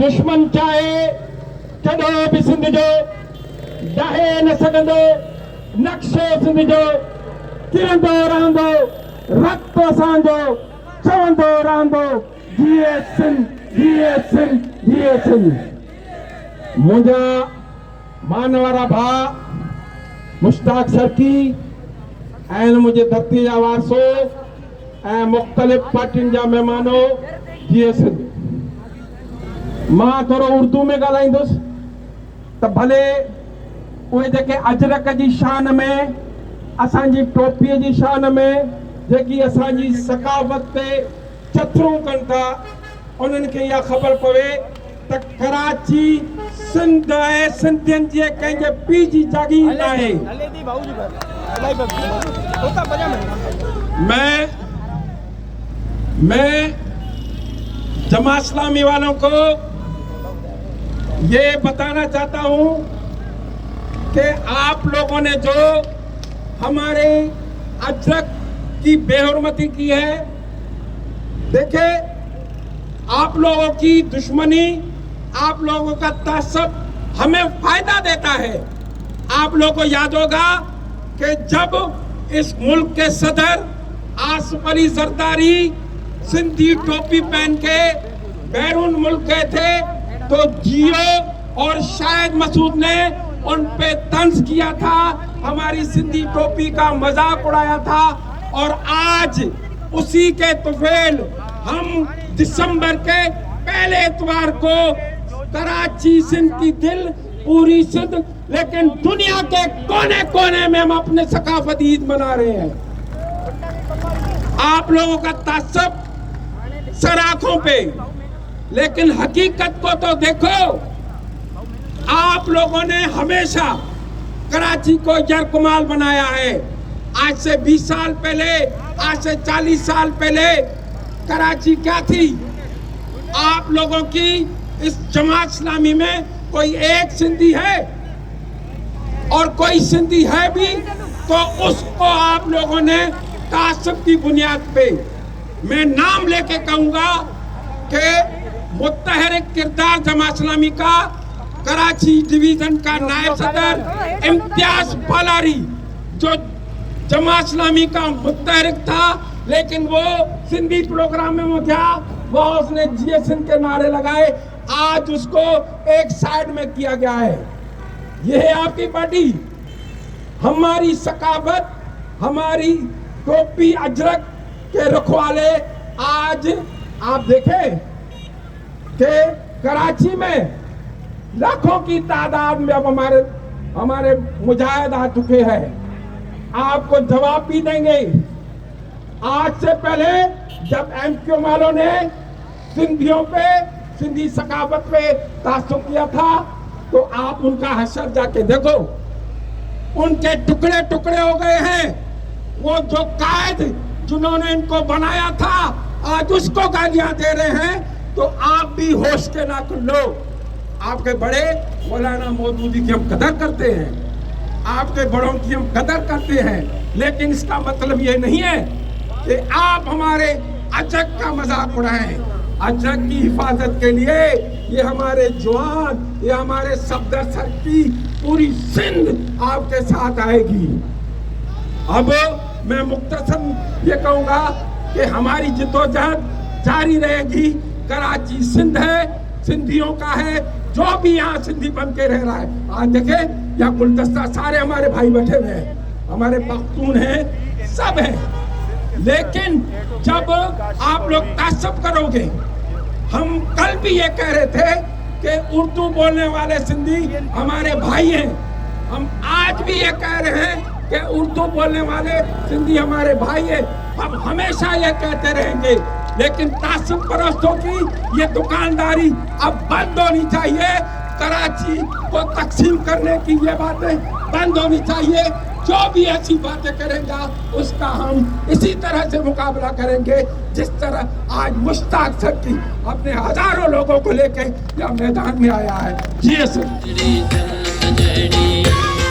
दुश्मन चाहे कॾहिं बि सिंध जो ॾहे न सघंदो नक्शो सिंध जो किरंदो रहंदो रक्त असांजो चवंदो रहंदो जिए सिंध जिए सिंध जिए सिंध। मुंहिंजा मान वारा भाउ मुश्ताक सरकी ऐं मुंहिंजे धरती जा वारसो ऐं मुख़्तलिफ़ पार्टियुनि जा महिमानो जिए सिंध। मां थोरो उर्दू में ॻाल्हाईंदुसि त भले उहे जेके अजरक जी शान में असांजी टोपीअ जी शान में जेकी असांजी सकावत ते चथरूं कनि था उन्हनि खे इहा ख़बर पवे त कराची सिंध ऐं सिंधियुनि जे कंहिंजे पीउ जी जागीर न आहे। मैं जमा इस्लामी वालों को ये बताना चाहता हूं कि आप लोगों ने जो हमारे अजरक की बेहुरमती की है, देखे आप लोगों की दुश्मनी, आप लोगों का तासब हमें फायदा देता है। आप लोगों को याद होगा कि जब इस मुल्क के सदर आसिफ अली जरदारी सिंधी टोपी पहन के बैरून मुल्क गए थे तो जियो और शाहिद मसूद ने उन पे तंज किया था, हमारी सिंधी टोपी का मजाक उड़ाया था। और आज उसी के तुफैल हम दिसंबर के पहले इतवार को कराची सिंध की दिल पूरी सिंध लेकिन दुनिया के कोने कोने में हम अपने सकाफती ईद मना रहे हैं। आप लोगों का तासब सर आंखों पे, लेकिन हकीकत को तो देखो। आप लोगों ने हमेशा कराची को यरकुमाल बनाया है। आज से 20 साल पहले, आज से 40 साल पहले कराची क्या थी? आप लोगों की इस जमात इस्लामी में कोई एक सिंधी है और कोई सिंधी है भी तो उसको आप लोगों ने तासब की बुनियाद पे, मैं नाम लेके कहूंगा कि मुत्तहरिक किरदार जमात इस्लामी का कराची डिवीजन का नायब सदर इम्तियाज बालारी जो जमात इस्लामी का मुत्तहरिक था, लेकिन वो सिंधी प्रोग्राम में था, वो उसने जिए सिंध के नारे लगाए। आज उसको एक साइड में किया गया है। ये है आपकी पार्टी। हमारी सकावत, हमारी टोपी अजरक के रखवाले आज आप देखें कि कराची में लाखों की तादाद में अब हमारे मुजाहिद आ चुके हैं। आपको जवाब भी देंगे। आज से पहले जब एमक्यू वालों ने सिंधियों पे, सिंधी सकावत पे तासुब किया था तो आप उनका हशर जाके देखो, उनके टुकड़े टुकड़े हो गए हैं। वो जो कायद जिन्होंने इनको बनाया था आज उसको गालियां दे रहे हैं। तो आप भी होश के नाखुन लो। आपके बड़े मौलाना मौदूदी की हम कदर करते हैं, आपके बड़ों की हम कदर करते हैं, लेकिन इसका मतलब ये नहीं है कि आप हमारे अजरक का मजाक उड़ाएं। अजरक की हिफाजत के लिए ये हमारे जवान, ये हमारे सफदर सर की पूरी सिंध आपके साथ आएगी। अब मैं मुख्तसर ये कहूँगा कि हमारी जिद्दोजहद जारी रहेगी। कराची सिंध है, सिंधियों का है, जो भी यहाँ सिंधी बन के रह रहा है। आज देखें यहाँ गुलदस्ता सारे हमारे भाई बैठे हुए हैं, हमारे पख्तून हैं, सब हैं। लेकिन जब आप लोग तासब करोगे, हम कल भी ये कह रहे थे कि उर्दू बोलने वाले सिंधी हमारे भाई हैं। हम आज भी ये कह रहे हैं कि उर्दू बोलने वाले सिंधी हमारे भाई हैं। हम हमेशा ये कहते रहेंगे। लेकिन तासुब परस्तों की ये दुकानदारी अब बंद होनी चाहिए। कराची को तकसीम करने की ये बातें बंद होनी चाहिए। जो भी ऐसी बातें करेगा उसका हम इसी तरह से मुकाबला करेंगे जिस तरह आज मुश्ताक सरकी अपने हजारों लोगों को लेके यहाँ मैदान में आया है। जी सर।